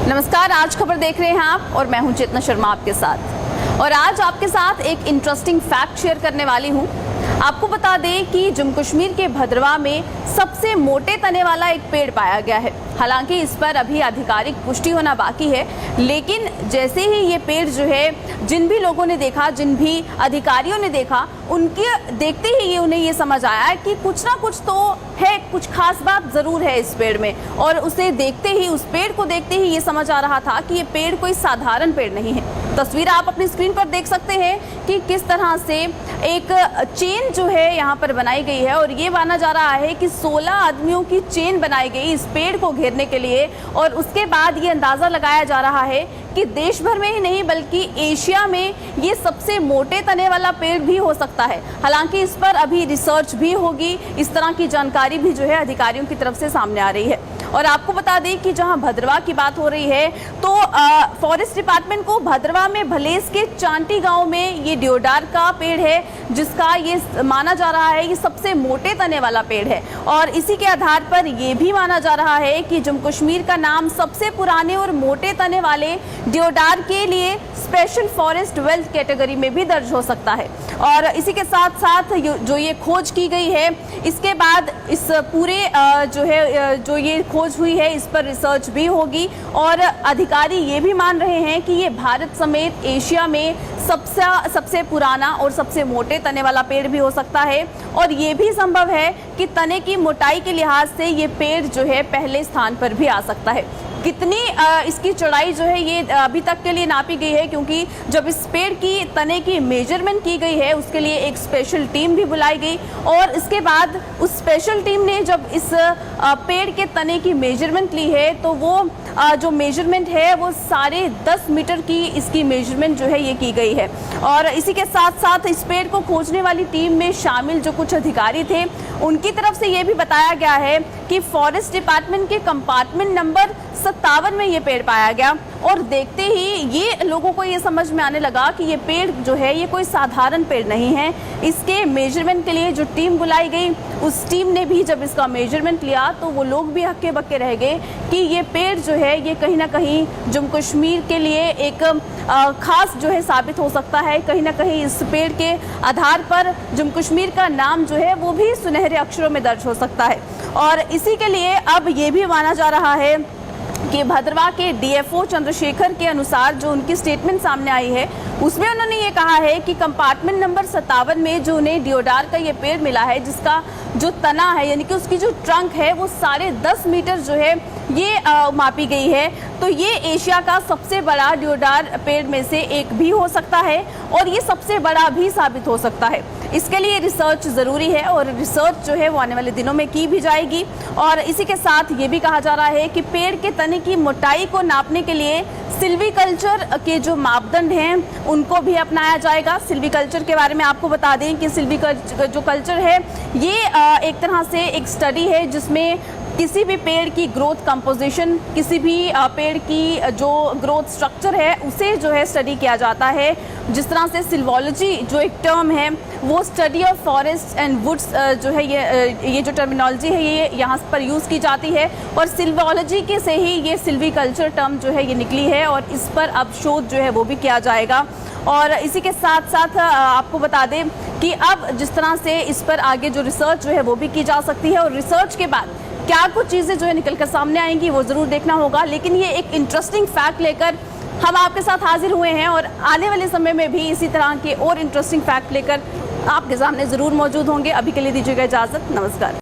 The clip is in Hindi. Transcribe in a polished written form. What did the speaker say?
नमस्कार, आज खबर देख रहे हैं आप और मैं हूं चेतना शर्मा आपके साथ। और आज आपके साथ एक इंटरेस्टिंग फैक्ट शेयर करने वाली हूं। आपको बता दें कि जम्मू कश्मीर के भद्रवा में सबसे मोटे तने वाला एक पेड़ पाया गया है। हालांकि इस पर अभी आधिकारिक पुष्टि होना बाकी है, लेकिन जैसे ही ये पेड़ जो है जिन भी लोगों ने देखा, जिन भी अधिकारियों ने देखा, उनके देखते ही उन्हें ये समझ आया कि कुछ ना कुछ तो है, कुछ खास बात जरूर है इस पेड़ में। और उसे देखते ही, उस पेड़ को देखते ही ये समझ आ रहा था कि ये पेड़ कोई साधारण पेड़ नहीं है। तस्वीर आप अपनी स्क्रीन पर देख सकते हैं कि किस तरह से एक चेन जो है यहाँ पर बनाई गई है और ये माना जा रहा है कि 16 आदमियों की चेन बनाई गई इस पेड़ को घेरने के लिए। और उसके बाद ये अंदाजा लगाया जा रहा है कि देश भर में ही नहीं बल्कि एशिया में ये सबसे मोटे तने वाला पेड़ भी हो सकता है। हालांकि इस पर अभी रिसर्च भी होगी, इस तरह की जानकारी भी जो है अधिकारियों की तरफ से सामने आ रही है। और आपको बता दें कि जहां भद्रवा की बात हो रही है तो फॉरेस्ट डिपार्टमेंट को भद्रवा में भलेस के चांटी गांव में ये देवदार का पेड़ है, जिसका ये माना जा रहा है कि सबसे मोटे तने वाला पेड़ है। और इसी के आधार पर यह भी माना जा रहा है कि जम्मू कश्मीर का नाम सबसे पुराने और मोटे तने वाले देवदार के लिए स्पेशल फॉरेस्ट वेल्थ कैटेगरी में भी दर्ज हो सकता है। और इसी के साथ साथ जो ये खोज की गई है, इसके बाद इस पूरे जो ये खोज हुई है इस पर रिसर्च भी होगी। और अधिकारी ये भी मान रहे हैं कि ये भारत समेत एशिया में सबसे पुराना और सबसे मोटे तने वाला पेड़ भी हो सकता है। और ये भी संभव है कि तने की मोटाई के लिहाज से ये पेड़ जो है पहले स्थान पर भी आ सकता है। कितनी इसकी चौड़ाई जो है ये अभी तक के लिए नापी गई है, क्योंकि जब इस पेड़ की तने की मेजरमेंट की गई है उसके लिए एक स्पेशल टीम भी बुलाई गई। और इसके बाद उस स्पेशल टीम ने जब इस पेड़ के तने की मेजरमेंट ली है तो वो जो मेजरमेंट है वो 10.5 मीटर की इसकी मेजरमेंट जो है ये की गई है। और इसी के साथ साथ इस पेड़ को खोजने वाली टीम में शामिल जो कुछ अधिकारी थे उनकी तरफ से ये भी बताया गया है कि फॉरेस्ट डिपार्टमेंट के कंपार्टमेंट नंबर 57 में ये पेड़ पाया गया। और देखते ही ये लोगों को ये समझ में आने लगा कि ये पेड़ जो है ये कोई साधारण पेड़ नहीं है। इसके मेजरमेंट के लिए जो टीम बुलाई गई, उस टीम ने भी जब इसका मेजरमेंट लिया तो वो लोग भी हक्के बक्के रह गए कि ये पेड़ जो है ये कहीं ना कहीं जम्मू कश्मीर के लिए एक खास जो है साबित हो सकता है। कहीं ना कहीं इस पेड़ के आधार पर जम्मू कश्मीर का नाम जो है वो भी सुनहरे अक्षरों में दर्ज हो सकता है। और इसी के लिए अब ये भी माना जा रहा है कि भद्रवा के डीएफओ चंद्रशेखर के अनुसार जो उनकी स्टेटमेंट सामने आई है उसमें उन्होंने ये कहा है कि कंपार्टमेंट नंबर 57 में जो उन्हें देवदार का ये पेड़ मिला है, जिसका जो तना है यानी कि उसकी जो ट्रंक है वो 10.5 मीटर जो है ये मापी गई है। तो ये एशिया का सबसे बड़ा देवदार पेड़ में से एक भी हो सकता है और ये सबसे बड़ा भी साबित हो सकता है। इसके लिए रिसर्च ज़रूरी है और रिसर्च जो है वो आने वाले दिनों में की भी जाएगी। और इसी के साथ ये भी कहा जा रहा है कि पेड़ के तने की मोटाई को नापने के लिए सिल्वीकल्चर के जो मापदंड हैं उनको भी अपनाया जाएगा। सिल्वीकल्चर के बारे में आपको बता दें कि सिल्वीकल्चर जो कल्चर है ये एक तरह से एक स्टडी है जिसमें किसी भी पेड़ की ग्रोथ कंपोजिशन, किसी भी पेड़ की जो ग्रोथ स्ट्रक्चर है उसे जो है स्टडी किया जाता है। जिस तरह से सिल्वोलॉजी जो एक टर्म है वो study of forest and woods जो है ये जो टर्मिनोलॉजी है ये यहाँ पर यूज़ की जाती है। और सिल्वोलॉजी के से ही ये सिल्वीकल्चर टर्म जो है ये निकली है और इस पर अब शोध जो है वो भी किया जाएगा। और इसी के साथ साथ आपको बता दें कि अब जिस तरह से इस पर आगे जो रिसर्च जो है वो भी की जा सकती है और रिसर्च के बाद क्या कुछ चीज़ें जो है निकल कर सामने आएंगी वो ज़रूर देखना होगा। लेकिन ये एक इंटरेस्टिंग फैक्ट लेकर हम आपके साथ हाजिर हुए हैं और आने वाले समय में भी इसी तरह के और इंटरेस्टिंग फैक्ट लेकर आपके सामने ज़रूर मौजूद होंगे। अभी के लिए दीजिएगा इजाज़त, नमस्कार।